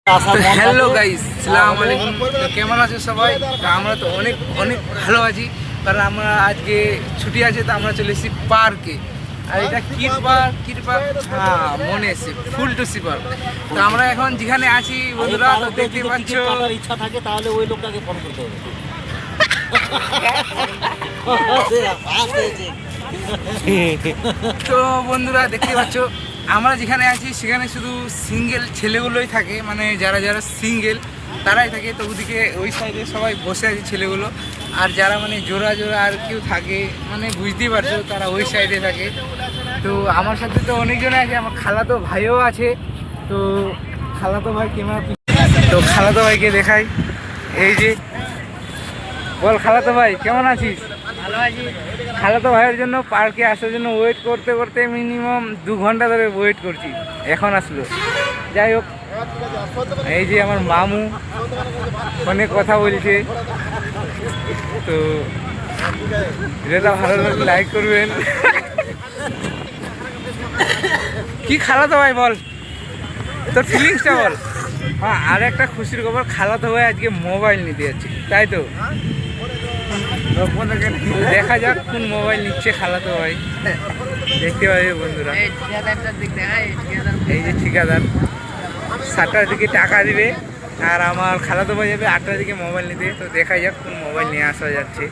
Hello guys, আসসালামু আলাইকুম। কেমন আছো সবাই? আমরা তো অনেক অনেক ভালো আছি, কারণ আমরা আজকে ছুটি আছে, তো আমরা চলে এসেছি পার্কে। আর এটা কি পার্ক? হ্যাঁ, মনে এসেছে, ফুলটুসি পার্ক। তো আমরা এখন যেখানে আছি বন্ধুরা, তো দেখতে পাচ্ছ, ইচ্ছা থাকে তাহলে ওই লোকটাকে ফোন করতে হবে। তো বন্ধুরা দেখতে পাচ্ছ আমরা যেখানে আছি সেখানে শুধু সিঙ্গেল ছেলেগুলোই থাকে, মানে যারা যারা সিঙ্গেল তারাই থাকে। তো ওদিকে ওই সাইডে সবাই বসে আছে ছেলেগুলো, আর যারা মানে জোড়া জোড়া আর কেউ থাকে, মানে বুঝতেই পারছো, তারা ওই সাইডে থাকে। তো আমার সাথে তো অনেকজনে আছে, আমার খালাতো ভাইও আছে। তো খালাতো ভাই ক্যামেরা, তো খালাতো ভাইকে দেখাই, এই যে বল খালাতো ভাই কেমন আছিস? ভালো আছি। খালাতো ভাইয়ের জন্য পার্কে আসার জন্য ওয়েট করতে করতে মিনিমাম 2 ঘন্টা ধরে ওয়েট করছি, এখন আসলো। যাই হোক, এই যে আমার মামু ফোনে কথা বলছে। তো ভিডিওটা ভালো লাগলে লাইক করবেন। কি খালাতো ভাই বল, তোর ফিলিংসটা বল। হ্যাঁ, আর একটা খুশির খবর, খালাতো ভাই আজকে মোবাইল নিতে যাচ্ছে, তাই তো? দেখা যাক কোন মোবাইল নিচ্ছে খালাতো ভাই, দেখতে পাবে বন্ধুরা। এই যে ঠিকাদার 7টার দিকে টাকা দিবে, আর আমার খালাতো ভাই যাবে 8টার দিকে মোবাইল নিতে। তো দেখা যাক কোন মোবাইল নিয়ে আসা যাচ্ছে।